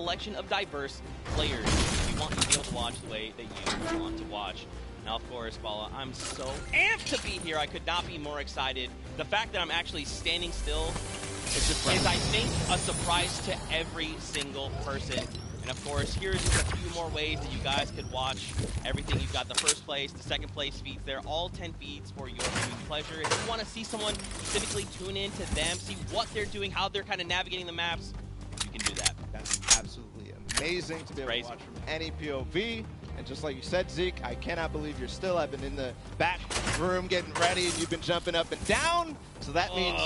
selection of diverse players. We want you to be able to watch the way that you want to watch. Now, of course, Bala, I'm so amped to be here. I could not be more excited. The fact that I'm actually standing still is, I think, a surprise to every single person. And of course, here's just a few more ways that you guys could watch everything. You've got the first place, the second place feeds. They're all 10 feeds for your viewing pleasure. If you want to see someone specifically, tune in to them, see what they're doing, how they're kind of navigating the maps, you can do that. That's absolutely amazing to be able to watch from any POV. And just like you said, Zeke, I cannot believe you're still. I've been in the back room getting ready, and you've been jumping up and down. So that means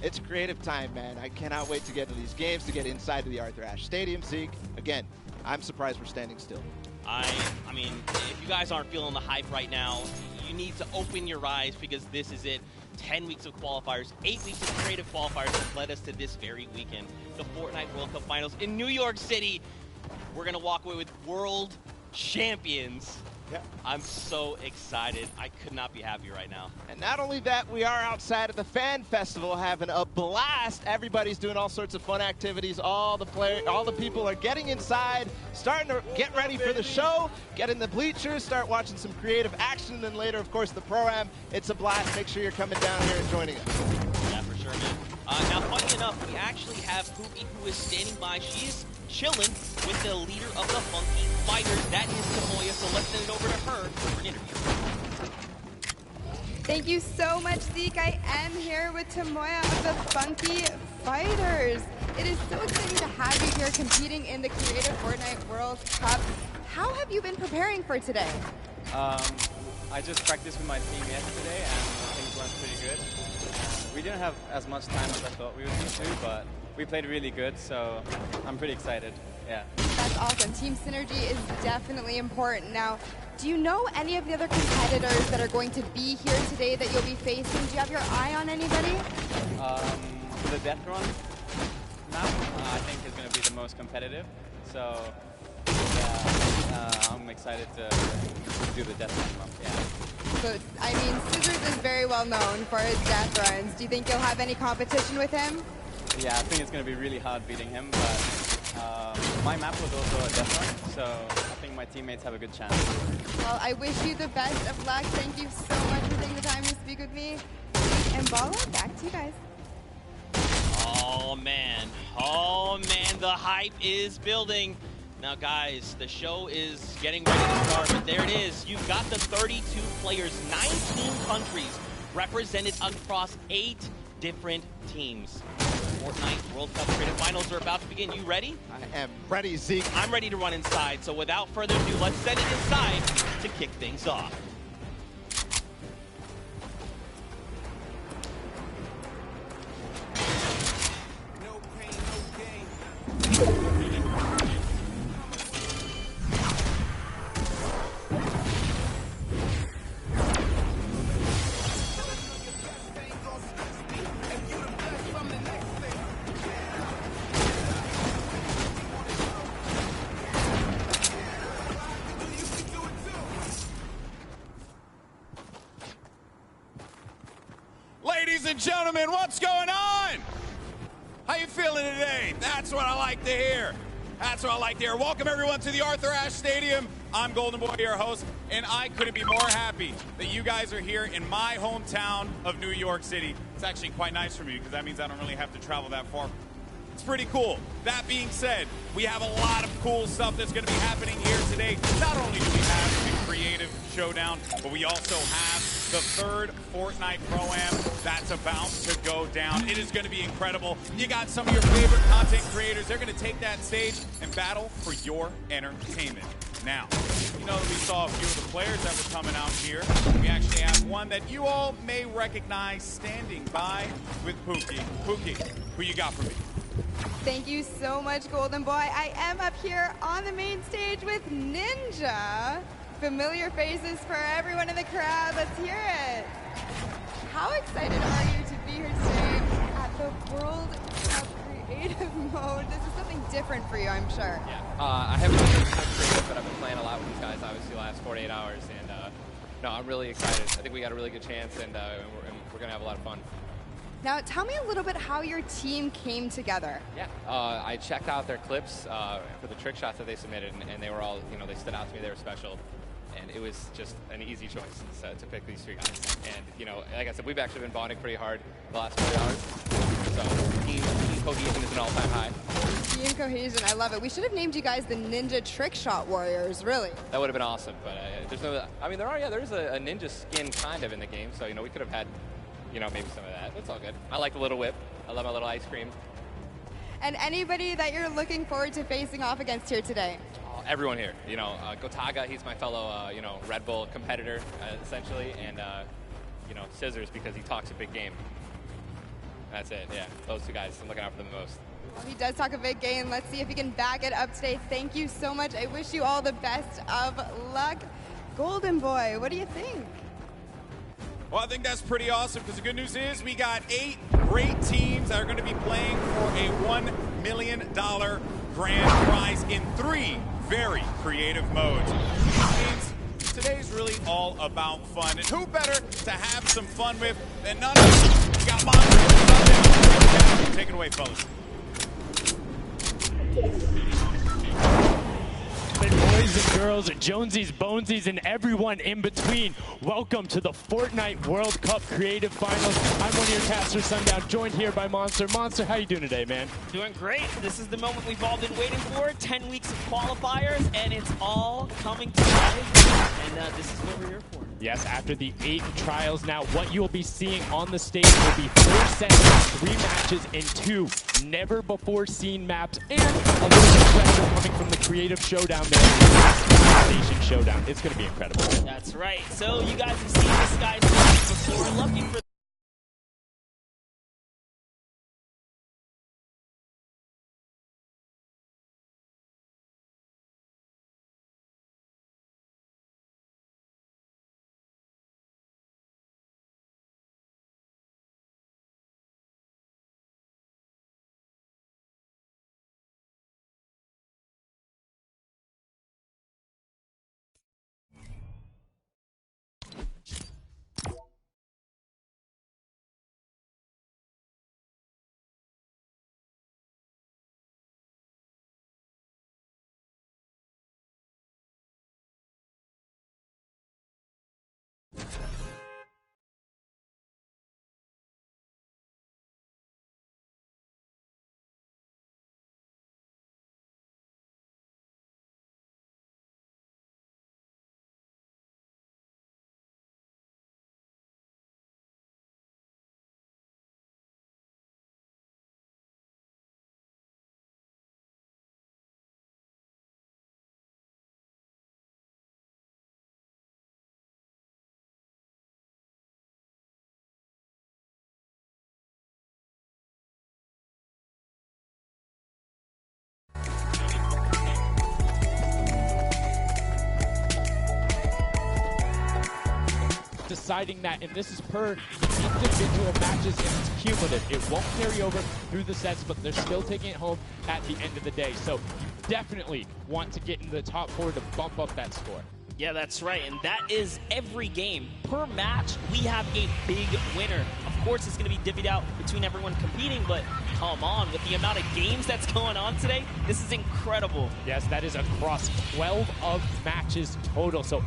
it's creative time, man. I cannot wait to get into these games, to get inside to the Arthur Ashe Stadium, Zeke. Again, I'm surprised we're standing still. I mean, if you guys aren't feeling the hype right now, you need to open your eyes, because this is it. 10 weeks of qualifiers, 8 weeks of creative qualifiers that led us to this very weekend. The Fortnite World Cup Finals in New York City. We're going to walk away with world champions. Yeah. I'm so excited. I could not be happier right now. And not only that, we are outside at the Fan Festival having a blast. Everybody's doing all sorts of fun activities. All the people are getting inside, starting to get ready for the show, get in the bleachers, start watching some creative action, and then later, of course, the Pro-Am. It's a blast. Make sure you're coming down here and joining us. Yeah, for sure, man. Now, funny enough, we actually have Pookie, who is standing by. She is chilling with the leader of the Funky Fighters. That is Tamoya, so let's send it over to her for an interview. Thank you so much, Zeke. I am here with Tamoya of the Funky Fighters. It is so exciting to have you here competing in the Creative Fortnite World Cup. How have you been preparing for today? I just practiced with my team yesterday, and things went pretty good. We didn't have as much time as I thought we would need to, but we played really good, so I'm pretty excited. Yeah. That's awesome. Team synergy is definitely important. Now, do you know any of the other competitors that are going to be here today that you'll be facing? Do you have your eye on anybody? The Death Run map, I think, is going to be the most competitive. So, yeah, I'm excited to do the Death Run map. Yeah. So, I mean, Scissors is very well known for his death runs. Do you think you'll have any competition with him? Yeah, I think it's going to be really hard beating him, but my map was also a death run, so I think my teammates have a good chance. Well, I wish you the best of luck. Thank you so much for taking the time to speak with me. And Bala, back to you guys. Oh man, the hype is building. Now guys, the show is getting ready to start, but there it is. You've got the 32 players, 19 countries represented across 8 different teams. Fortnite World Cup Creative Finals are about to begin. You ready? I am ready, Zeke. I'm ready to run inside, so without further ado, let's send it inside to kick things off. No pain, no gain. Ladies and gentlemen, what's going on? How you feeling today? That's what I like to hear. That's what I like to hear. Welcome everyone to the Arthur Ashe Stadium. I'm Golden Boy, your host, and I couldn't be more happy that you guys are here in my hometown of New York City. It's actually quite nice for me because that means I don't really have to travel that far. It's pretty cool. That being said, we have a lot of cool stuff that's going to be happening here today. Not only do we have the creative showdown, but we also have the third Fortnite Pro-Am that's about to go down. It is going to be incredible. You got some of your favorite content creators. They're going to take that stage and battle for your entertainment. Now, you know that we saw a few of the players that were coming out here. We actually have one that you all may recognize standing by with Pookie. Pookie, who you got for me? Thank you so much, Golden Boy. I am up here on the main stage with Ninja. Familiar faces for everyone in the crowd. Let's hear it. How excited are you to be here today at the World Cup Creative Mode? This is something different for you, I'm sure. Yeah, I haven't been creative, but I've been playing a lot with these guys, obviously, the last 48 hours. And no, I'm really excited. I think we got a really good chance, and we're going to have a lot of fun. Now, tell me a little bit how your team came together. Yeah, I checked out their clips for the trick shots that they submitted, and they were all, they stood out to me. They were special, and it was just an easy choice to pick these 3 guys. And, like I said, we've actually been bonding pretty hard the last 4 hours. So team cohesion is an all-time high. Team cohesion, I love it. We should have named you guys the Ninja Trick Shot Warriors, really. That would have been awesome, but there's no. I mean, there is a ninja skin kind of in the game, so we could have had, maybe some of that. It's all good. I like the little whip. I love my little ice cream. And anybody that you're looking forward to facing off against here today? Everyone here. Gotaga, he's my fellow, Red Bull competitor, essentially, and Scissors because he talks a big game. That's it. Yeah, those 2 guys I'm looking out for them the most. Well, he does talk a big game. Let's see if he can back it up today. Thank you so much. I wish you all the best of luck. Golden Boy, what do you think? Well, I think that's pretty awesome because the good news is we got 8 great teams that are going to be playing for a $1 million grand prize in 3 very creative modes. Which means today's really all about fun. And who better to have some fun with than none of you got Monster. Take it away, fellas. Boys and girls, Jonesies, Bonesies, and everyone in between, welcome to the Fortnite World Cup Creative Finals. I'm one of your casters, Sundown, joined here by Monster. Monster, how you doing today, man? Doing great. This is the moment we've all been waiting for. 10 weeks of qualifiers, and it's all coming to life. And this is what we're here for. Yes, after the 8 trials now, what you'll be seeing on the stage will be 4 sets, 3 matches, and 2 never-before-seen maps, and a little bit pressure coming from the creative showdown there, Station Showdown. It's going to be incredible. That's right. So you guys have seen this guy's before. Lucky for deciding that, and this is per individual matches, and it's cumulative. It won't carry over through the sets, but they're still taking it home at the end of the day. So you definitely want to get into the top 4 to bump up that score. Yeah, that's right, and that is every game. Per match, we have a big winner. Of course, it's going to be divvied out between everyone competing, but come on, with the amount of games that's going on today, this is incredible. Yes, that is across 12 of matches total, so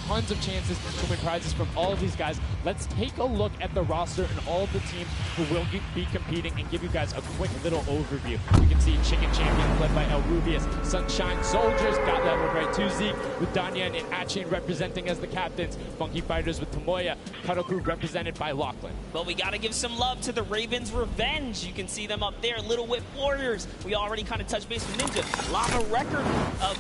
tons of chances to win prizes from all of these guys. Let's take a look at the roster and all of the teams who will be competing and give you guys a quick little overview. You can see Chicken Champions led by El Rubius, Sunshine Soldiers got that one right, 2 Zeke with Danyan and Achin representing as the captains, Funky Fighters with Tomoya, Cuddle Crew represented by Lachlan. Well, we got to give some love to the Ravens Revenge. You can see them up there, Little Whip Warriors. We already kind of touched base with Ninja. Lava Record,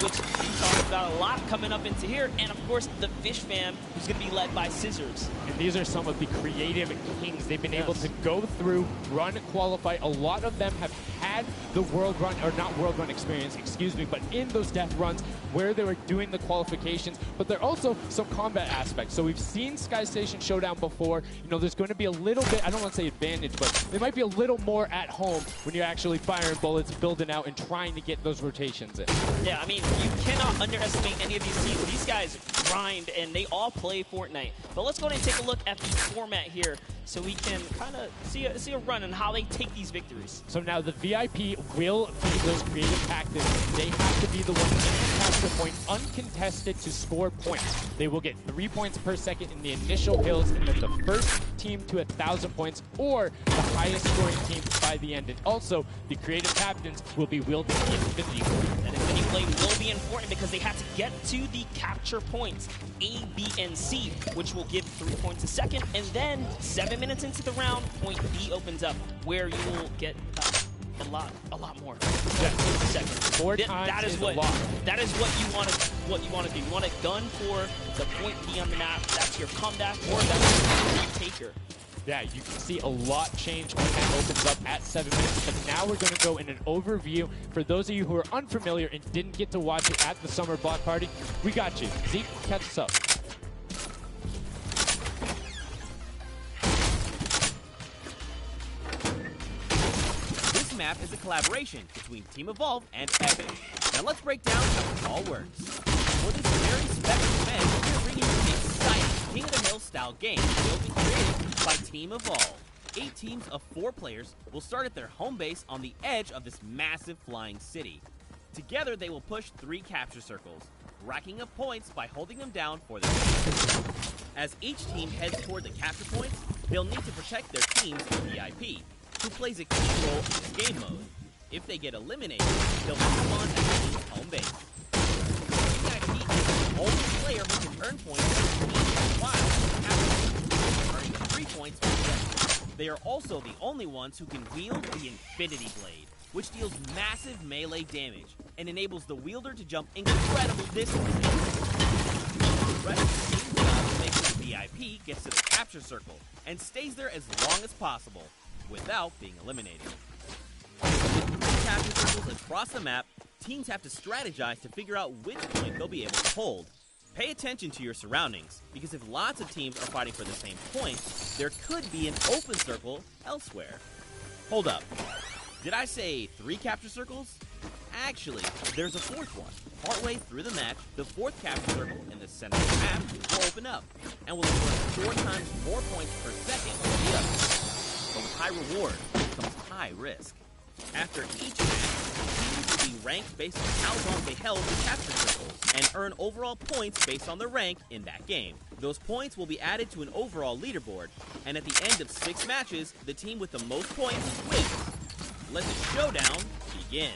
which we talked about a lot coming up into here, and of course the Fish Fam, who's going to be led by Scissors. And these are some of the creative kings. They've been able to go through, run, qualify. A lot of them have had the world run, or not world run experience, excuse me, but in those death runs where they were doing the qualifications, but there are also some combat aspects. So we've seen Sky Station Showdown before. You know, there's going to be a little bit, I don't want to say advantage, but there might be a little more at home when you're actually firing bullets, building out, and trying to get those rotations in. Yeah, I mean, you cannot underestimate any of these teams. These guys grind, and they all play Fortnite. But let's go ahead and take a look at the format here so we can kind of see a run on how they take these victories. So now the VIP will be those creative tactics. They have to be the ones in the capture point uncontested to score points. They will get 3 points per second in the initial kills, and then the first team to 1,000 points or the highest scoring team by the end. And also, the creative captains will be wielding the Infinity Blade. That Infinity Blade will be important because they have to get to the capture points A, B, and C, which will give 3 points a second. And then 7 minutes into the round, point B opens up, where you will get a lot more. Yeah. Second. 4 times that is is what, a lot. That is what you want to do. You want to gun for the point B on the map. That's your comeback, or that's your taker. Yeah, you can see a lot change when that opens up at 7 minutes. But now we're going to go in an overview. For those of you who are unfamiliar and didn't get to watch it at the summer block party, we got you. Zeke, catch us up. This map is a collaboration between Team Evolve and Epic. Now let's break down how it all works. For this very special event, we're bringing you an exciting King of the Hill style game built and created by Team Evolve. 8 teams of 4 players will start at their home base on the edge of this massive flying city. Together they will push 3 capture circles, racking up points by holding them down for their team. As each team heads toward the capture points, they'll need to protect their team's VIP, who plays a key role in this game mode. If they get eliminated, they'll respawn at the team's home base. VIP is the only player who can earn points for the team while earning 3 points per second. They are also the only ones who can wield the Infinity Blade, which deals massive melee damage and enables the wielder to jump incredible distances. The rest of the team's job is to make sure the VIP gets to the capture circle and stays there as long as possible without being eliminated. With capture circles across the map, teams have to strategize to figure out which point they'll be able to hold. Pay attention to your surroundings, because if lots of teams are fighting for the same point, there could be an open circle elsewhere. Hold up. Did I say 3 capture circles? Actually, there's a 4th one. Partway through the match, the 4th capture circle in the center of the map will open up, and will award 4 times more points per second than the other. But with high reward comes high risk. After each match, teams will be ranked based on how long they held the capture circles, and earn overall points based on their rank in that game. Those points will be added to an overall leaderboard, and at the end of 6 matches, the team with the most points wins. Let the showdown begin.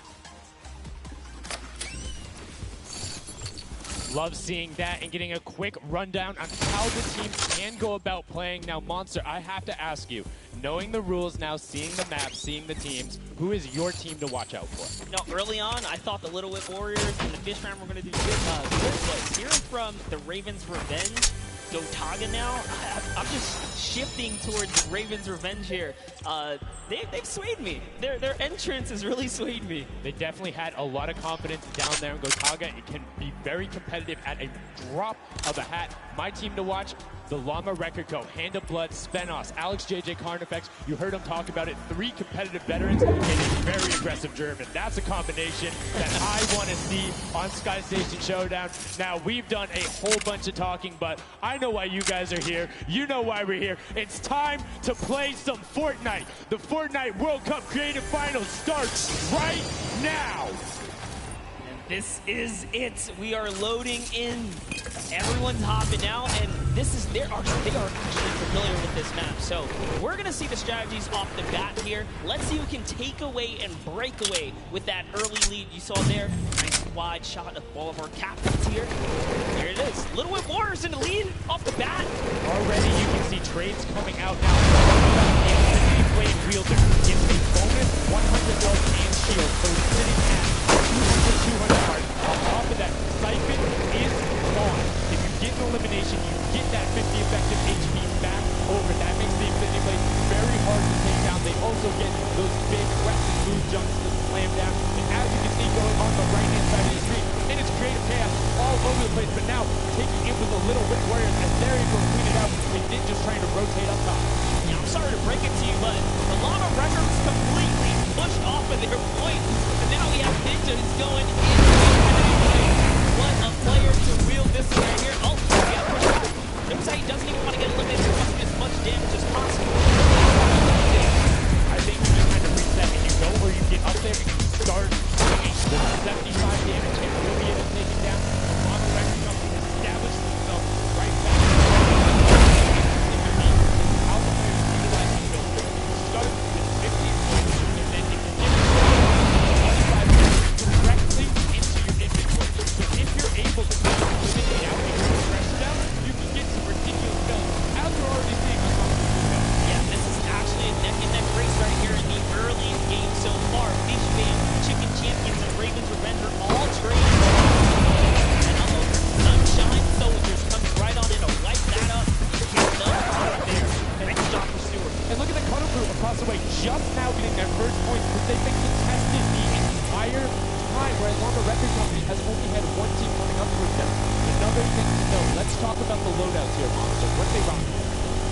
Love seeing that and getting a quick rundown on how the teams can go about playing. Now, Monster, I have to ask you, knowing the rules now, seeing the map, seeing the teams, who is your team to watch out for? No, early on, I thought the Little Whip Warriors and the Fish Ram were going to do good, but hearing from the Ravens Revenge, Gotaga now, I'm just shifting towards Ravens Revenge here. They've swayed me. Their entrance has really swayed me. They definitely had a lot of confidence down there in Gotaga. It can be very competitive at a drop of a hat. My team to watch, the Llama Record Co., Hand of Blood, Spenos, Alex JJ Carnifex. You heard him talk about it. 3 competitive veterans and a very aggressive German. That's a combination that I want to see on Sky Station Showdown. Now, we've done a whole bunch of talking, but I know why you guys are here. You know why we're here. It's time to play some Fortnite. The Fortnite World Cup Creative Finals starts right now. This is it. We are loading in. Everyone's hopping out, and they are actually familiar with this map. So we're gonna see the strategies off the bat here. Let's see who can take away and break away with that early lead you saw there. Nice wide shot of all of our captains here. Here it is. Little Whip Warriors in the lead off the bat. Already you can see trades coming out now. Infinity Blade wielder gets a bonus 100 health and shield, so he's sitting at 200 hearts. On top of that, Siphon is on. If you get an elimination, you get that 50 effective HP back over. That makes the Infinity Blade very hard to take down. They also get those big weapon move jumps hands with the Little Whip Warriors as they're able to clean it out. And Ninja's trying to rotate up top. Yeah, I'm sorry to break it to you, but the Llama Records completely pushed off of their point. And now we have Ninja who's going in. What a player to wield this right here. Oh, yeah, push back. Looks like he doesn't even want to get eliminated. Causing as much damage as possible. I think you just kind of reset and you go where you get up there and you start doing the 75 damage and you'll be able to take it down. Llama Records company has established themselves right back. How the players utilize the build. Start with 15 points and then you can get 25 directly into your inventory. So if you're able to eliminate out and get the pressure down, you can get some ridiculous builds. As we're already seeing on some of the builds. Yeah, this is actually a neck-and-neck race right here in the early game so far. Fish Band, Chicken Champions, and Raven's Revenge are all trading. And Sunshine Soldiers comes right on in to wipe that up. Get them out there. Great job for Stewart. And look at the Cuddle Crew across the way, just now getting their first points, but they've been contested the entire time, whereas Llama Record Company has only had one team coming up with them. Another thing to know, let's talk about the loadouts here, Mom. So what they rock?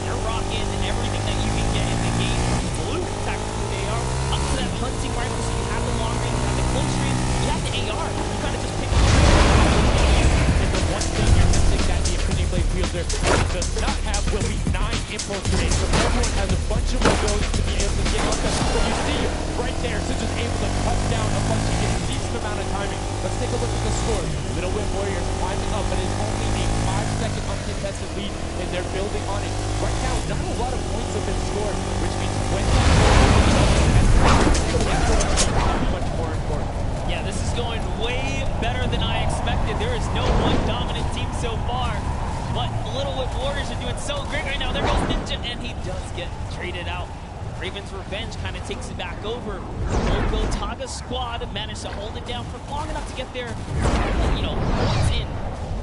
They're rocking everything that you can get in the game from blue, tactically they are, up to that hunting rifle, so you have the long range, you have the close range, you have the AR. You kind of just pick the trigger. And the one thing you're missing that the Infinity Blade wielder does not have will be 9 impulse grenades. So everyone has a bunch of mobility to be able to get up there. But you see right there, Sinja's able to cut down a bunch of get a decent amount of timing. Let's take a look at the score. Little Whip Warriors climbing up, but it's only a 5-second uncontested lead, and they're building on it. Right now, not a lot of points have been scored, which means when that much more important. Yeah, this is going way better than I expected. There is no one dominant team so far. But Little Whip Warriors are doing so great right now. There goes Ninja, and he does get traded out. Raven's Revenge kind of takes it back over. Loco Taga squad managed to hold it down for long enough to get their, points in.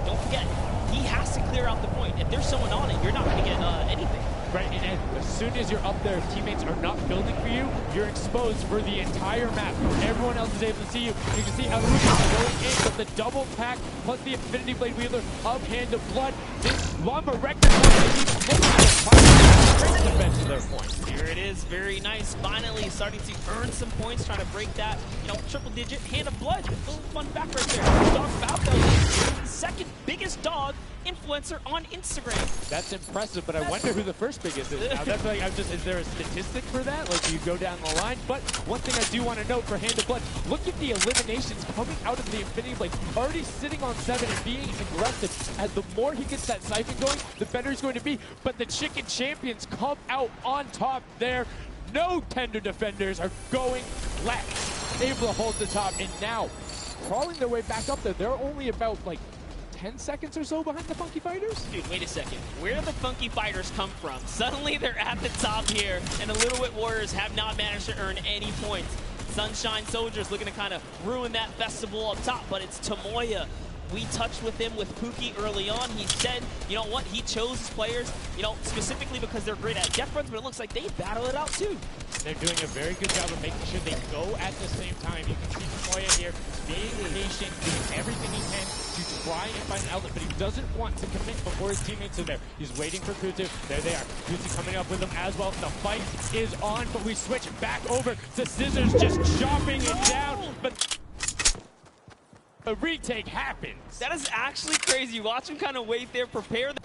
Don't forget, he has to clear out the point. If there's someone on it, you're not going to get anything. Right, and as soon as you're up there, if teammates are not building for you, you're exposed for the entire map. Everyone else is able to see you. You can see Aluka going in with the double pack, plus the Infinity Blade wielder of Hand of Blood. This Llama Record keeps looking at the defense to their points. Here it is, very nice. Finally starting to earn some points, trying to break that, triple digit Hand of Blood. A little fun fact right there. Dog Falco is the second biggest dog influencer on Instagram. That's impressive, but I wonder who the first biggest is now. That's like, is there a statistic for that? Like, you go down the line? But one thing I do want to note for Hand of Blood, look at the eliminations coming out of the Infinity Blade. Already sitting on 7 and being aggressive. As the more he gets that siphon going, the better he's going to be. But the Chicken Champions come out on top there. No tender defenders are going left. Able to hold the top, and now crawling their way back up there. They're only about, 10 seconds or so behind the Funky Fighters? Dude, wait a second. Where did the Funky Fighters come from? Suddenly they're at the top here, and the Little Whip Warriors have not managed to earn any points. Sunshine Soldiers looking to kind of ruin that festival up top, but it's Tomoya. We touched with him with Pookie early on. He said, you know what, he chose his players, specifically because they're great at death runs, but it looks like they battle it out too. They're doing a very good job of making sure they go at the same time. You can see Tomoya here being patient, doing everything he can to try and find an outlet, but he doesn't want to commit before his teammates are there. He's waiting for Kutu. There they are. Kutu coming up with him as well. The fight is on, but we switch back over to Scissors just chopping it down. But a retake happens. That is actually crazy. Watch him kind of wait there, prepare the